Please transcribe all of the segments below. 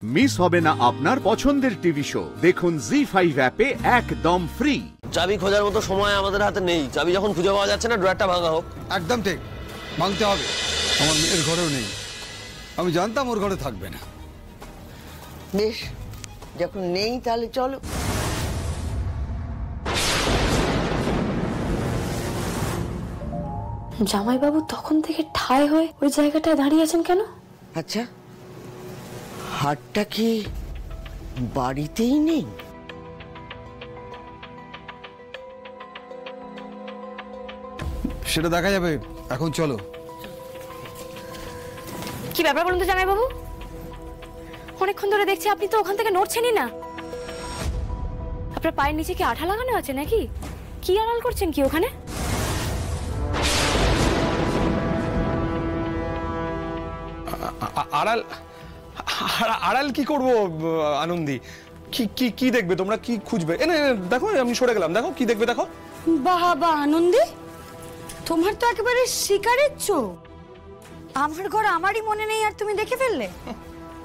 Miss হবে না আপনার পছন্দের টিভি শো। দেখুন জি5 অ্যাপে একদম ফ্রি। চাবি খোঁজার মতো সময় আমাদের হাতে নেই। চাবি যখন খুঁজে পাওয়া যাচ্ছে না, ড্রয়ারটা ভাঙা হোক। একদম ঠিক, ভাঙতে হবে। আমার মেয়ের ঘরেও নেই, আমি জানতাম ওর ঘরে থাকবে না। বেশ, যখন নেই তাহলে চলো। জামাইবাবু তখন থেকে ঠায় হয়ে ওই জায়গাটায় দাঁড়িয়ে আছেন কেন? আচ্ছা, হাটটা কি বাড়িতেই নেই? সেটা দেখা যাবে, এখন চলো। কি ব্যাপার বলুন তো জামাইবাবু, অনেকক্ষণ ধরে দেখছি আপনি তো ওখান থেকে নড়ছেনই না। আপনার পায়ের নিচে কি আঠা লাগানো আছে নাকি? কি আড়াল করছেন কি ওখানে? আড়াল আড়াল কি করব আনন্দী? কি কি কি দেখবে তোমরা? কি খুঁজবে? এনে দেখো, আমি সরে গেলাম, দেখো কি দেখবে, দেখো। বাবা আনন্দী, তোমার তো একেবারে শিকারের চোখ। আমার ঘর আমারই মনে নেই আর তুমি দেখে ফেললে।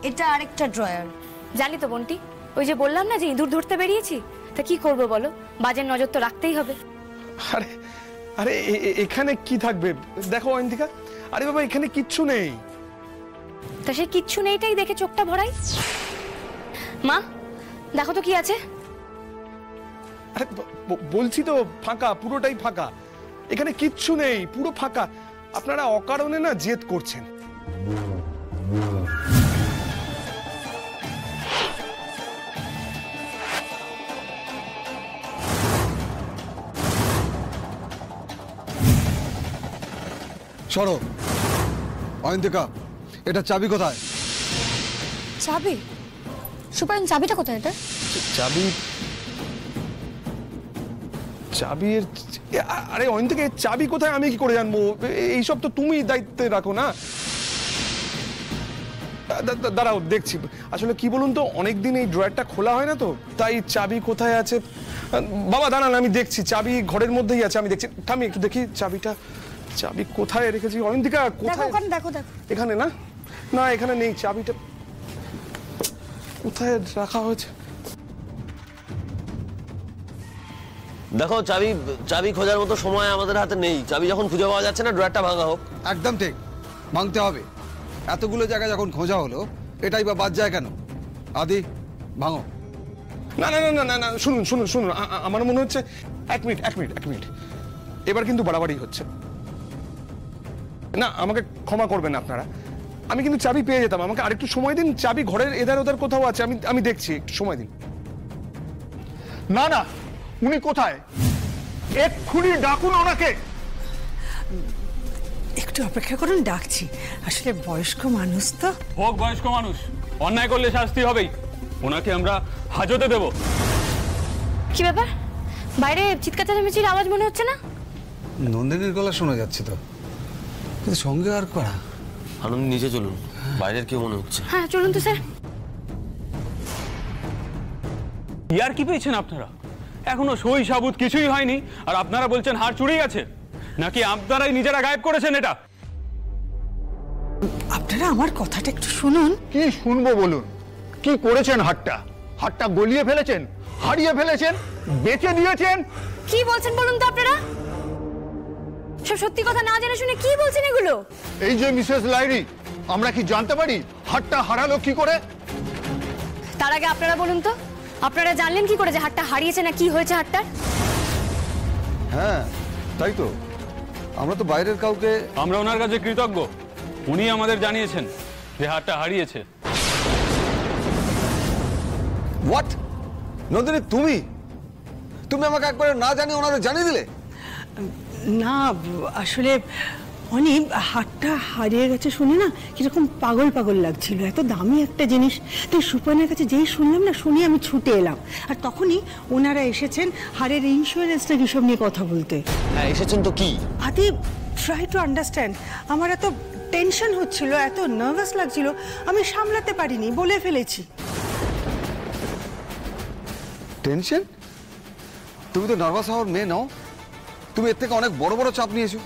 এটা আরেকটা ড্রয়ার। জানি তো বন্টি, ওই যে বললাম না যে ইঁদুর ধরতে বেরিয়েছি, তা কি করবো বলো, বাজের নজর তো রাখতেই হবে। আরে আরে এখানে কি থাকবে? দেখো অয়ন্তিকা, আরে বাবা এখানে কিচ্ছু নেই। তা সে কিচ্ছু নেইটাই দেখে চোখটা ভরাই। মা দেখো তো কি আছে। আরে বলছি তো ফাঁকা, পুরোটাই ফাঁকা। এখানে কিচ্ছু নেই, পুরো ফাঁকা। আপনারা অকারণে না জেদ করছেন। সরো। অয়ন্তিকা, এটা চাবি কোথায়? চাবি? সুপারিন, চাবিটা কোথায়? এটা চাবি? চাবির? আরে অয়ন্তিকা, চাবি কোথায় আমি কি করে জানবো? এইসব তো তুমি দায়িত্বে রাখো না। দাঁড়াও, দেখছি। আসলে কি বলুন তো, অনেকদিন এই ড্রয়ারটা খোলা হয় না, তো তাই চাবি কোথায় আছে। বাবা দাঁড়ান, আমি দেখছি। চাবি ঘরের মধ্যেই আছে, আমি দেখছি। আমি একটু দেখি চাবিটা, চাবি কোথায় রেখেছি। অয়ন্তিকা কোথায়? দেখো দেখো। এখানে না, না এখানে নেই। চাবিটা কোথায় রাখা হয়েছে? দেখো, চাবি খোঁজার মতো সময় আমাদের হাতে নেই। চাবি যখন খুঁজে পাওয়া যাচ্ছে না, ড্রয়ারটা ভাঙা হোক। একদম ঠিক, ভাঙতে হবে। এতগুলো জায়গা যখন খোঁজা হলো, এটাই বা বাদ যায় কেন? আদি, ভাঙো। না না না না না, শুনুন শুনুন শুনুন, আমার মনে হচ্ছে। এক মিনিট, এবার কিন্তু বাড়াবাড়ি হচ্ছে না। আমাকে ক্ষমা করবেন আপনারা, আমি কিন্তু চাবি পেয়ে যেতাম। আমাকে আরেকটু সময় দিন। চাবি ঘরের এধার ওধার কোথাও আছে, আমি দেখছি, একটু সময় দিন। না না, উনি কোথায়? এক্ষুনি ডাকুন ওনাকে। একটু অপেক্ষা করুন, ডাকছি। আসলে বয়স্ক মানুষ তো। হোক বয়স্ক মানুষ, অন্যায় করলে শাস্তি হবেই। ওনাকে আমরা হাজতে দেব। কি ব্যাপার, বাইরে চিৎকার চেঁচামেচির আওয়াজ মনে হচ্ছে না? নন্দিনীর গলা শোনা যাচ্ছে তো, কিন্তু সঙ্গে আর করা। আনন্দ, নিচে চলুন, বাইরের কেউ মনে হচ্ছে। হ্যাঁ চলুন তো স্যার। ইয়ার কি পেয়েছেন আপনারা? এখনো সই সাবুত কিছুই হয়নি, আর আপনারা বলছেন হার চুরি গেছে। নাকি আপনারাই নিজেরা গায়েব করেছেন এটা? আপনারা আমার কথাটা একটু শুনুন। কি শুনবো বলুন? কি করেছেন? হাটটা গলিয়ে ফেলেছেন, হারিয়ে ফেলেছেন, বেচে দিয়েছেন। কি বলছেন বলুন তো আপনারা? সব সত্যি কথা না জেনে শুনে কি বলছেন এগুলো? এই যে মিসেস লাইরি, আমরা কি জানতে পারি হাটটা হারালো কি করে? তার আগে আপনারা বলুন তো, আপনারা জানলেন কি করে যে হাটটা হারিয়েছে না কি হয়েছে হাটটার? হ্যাঁ তাই তো, আমরা তো বাইরের কাউকে। আমরা ওনার কাছে কৃতজ্ঞ, উনি আমাদের জানিয়েছেন যে হাটটা হারিয়েছে। হোয়াট? নন্দিনী, তুমি আমাকে একবারে না জানিয়ে ওনাদের জানিয়ে দিলে? না, আসলে অনেক হাটটা হারিয়ে গেছে শুনে না কিরকম পাগল পাগল লাগছিল। এত দামি একটা জিনিস, তাই সুপানের কাছে যেই শুনলাম না, শুনে আমি ছুটে এলাম। আর তখনই ওনারা এসেছেন হারের ইন্স্যুরেন্সটা কিসব নিয়ে কথা বলতে। হ্যাঁ, এসেছেন তো কি? আদি, ট্রাই টু আন্ডারস্ট্যান্ড। আমার এত টেনশন হচ্ছিল, এত নার্ভাস লাগছিল, আমি সামলাতে পারিনি, বলে ফেলেছি। টেনশন? তুমি তো নার্ভাস হওয়ার মেয়ে নাও, তুমি এর থেকে অনেক বড় বড় চাপ নিয়েছো।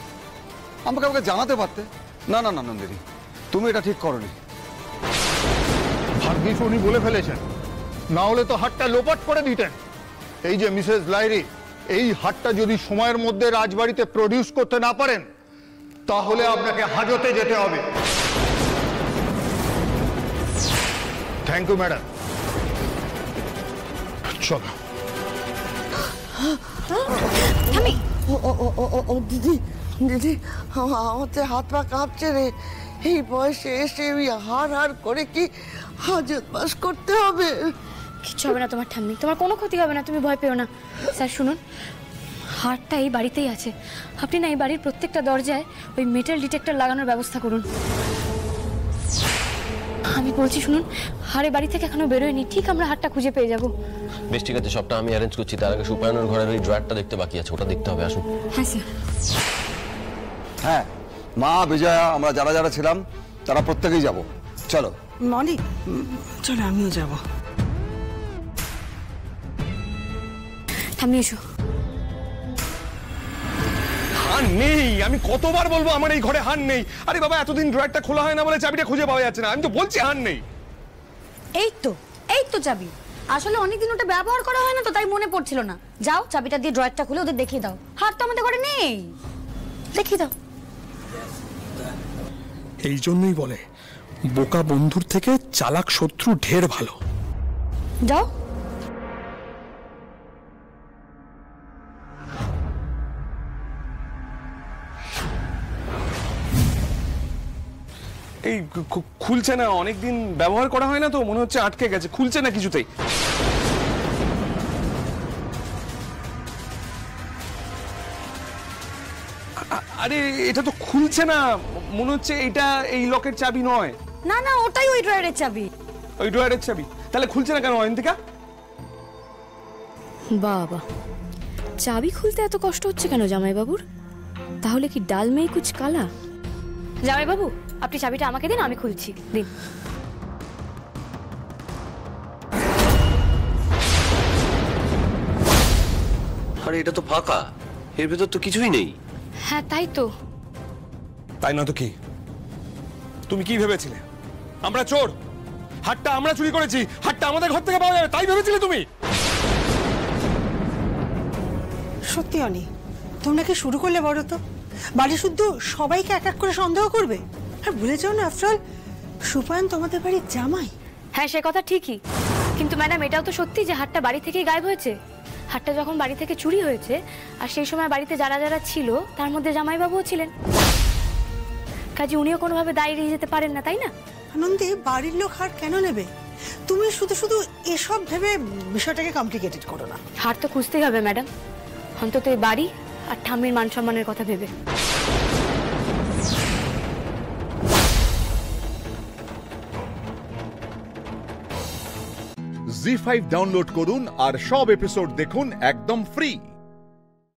আমাকে জানাতে পারতে। না না না নন্দিনী, তুমি এটা ঠিক করোনি। ভাগ্যিস উনি বলে ফেলেছেন, না হলে তো হাটটা লোপাট করে দিতেন। এই যে মিসেস লাইরি, এই হাটটা যদি সময়ের মধ্যে রাজবাড়িতে প্রডিউস করতে না পারেন তাহলে আপনাকে হাজতে যেতে হবে। Thank you madam. চলো। ও দিদি, দিদি আমাদের হাত পা কাঁপছে রে। এই বয়সে এসে ওই হার করে কি হাজত বাস করতে হবে? কিচ্ছু হবে না তোমার ঠাম্মি, তোমার কোনো ক্ষতি হবে না, তুমি ভয় পেও না। স্যার শুনুন, হারটা এই বাড়িতেই আছে। আপনি না এই বাড়ির প্রত্যেকটা দরজায় ওই মেটাল ডিটেক্টর লাগানোর ব্যবস্থা করুন। আমি বলছি শুনুন, হারে বাড়ি থেকে এখনো বেরোয়নি, ঠিক আমরা হারটা খুঁজে পেয়ে যাব। বেশ ঠিক আছে, সবটা আমি অ্যারেঞ্জ করছি। তার আগে সুপায়নের ঘরের ওই ড্রয়ারটা দেখতে বাকি আছে, ওটা দেখতে হবে। আসুন। হ্যাঁ স্যার। হ্যাঁ, মা, বিজয়া, আমরা যারা যারা ছিলাম তারা প্রত্যেকেই যাব। চলো মনি, চলো আমিও যাব। ঠাম্মি এসো। হার নেই, আমি কতবার বলবো আমার এই ঘরে হার নেই। আরে বাবা, এতদিন ড্রয়ারটা খোলা হয় না বলে চাবিটা খুঁজে পাওয়া যাচ্ছে না। আমি তো বলছি হার নেই। এই তো চাবি। আসলে অনেকদিন ওটা ব্যবহার করা হয় না তো, তাই মনে পড়ছিল না। যাও চাবিটা দিয়ে ড্রয়ারটা খুলে ওদের দেখিয়ে দাও। হার তো আমাদের ঘরে নেই, দেখিয়ে দাও। এই জন্যই বলে বোকা বন্ধুর থেকে চালাক শত্রু ঢের ভালো। যাও। এই খুলছে না, অনেকদিন ব্যবহার করা হয় না তো, মনে হচ্ছে আটকে গেছে, খুলছে না কিছুতেই। আরে এটা তো খুলছে না, মনে হচ্ছে এটা এই লকের চাবি নয়। না না, ওটাই ওই ড্রয়ারের চাবি। ওই ড্রয়ারের চাবি? তাহলে খুলছে না কেন অয়ন্তিকা? বাবা, চাবি খুলতে এত কষ্ট হচ্ছে কেন জামাইবাবুর? তাহলে কি ডাল মেয়ে কুছ কালা? জামাইবাবু, আপনি চাবিটা আমাকে দিন, আমি খুলছি। দিন। আরে এটা তো ফাঁকা, এর ভেতর তো কিছুই নেই। হ্যাঁ তাই তো। তাই না তো কি? তুমি কি ভেবেছিলে আমরা চোর? হাটটা আমরা চুরি করেছি, হাটটা আমাদের ঘর থেকে পাওয়া যাবে, তাই ভেবেছিলে তুমি? সত্যি অনি, তোমরা কি শুরু করলে বলো তো? বাড়ি শুদ্ধ সবাইকে এক এক করে সন্দেহ করবে। আর ভুলে যাও না, আফটার সুপায়ন তোমাদের বাড়ির জামাই। হ্যাঁ সে কথা ঠিকই, কিন্তু ম্যাডাম এটাও তো সত্যি যে হাটটা বাড়ি থেকেই গায়েব হয়েছে। হাটটা যখন বাড়ি থেকে চুরি হয়েছে আর সেই সময় বাড়িতে যারা যারা ছিল তার মধ্যে জামাইবাবুও ছিলেন, কাজে উনিও কোনোভাবে দায়ী এড়িয়ে যেতে পারেন না, তাই না? আনন্দে বাড়ির লোক হার কেন নেবে? তুমি শুধু শুধু এসব ভেবে বিষয়টাকে কমপ্লিকেটেড করো না। হার তো খুঁজতেই হবে ম্যাডাম, অন্তত এই বাড়ি আর ঠাম্মির মান সম্মানের কথা ভেবে। জি5 ডাউনলোড করুন আর সব এপিসোড দেখুন একদম ফ্রি।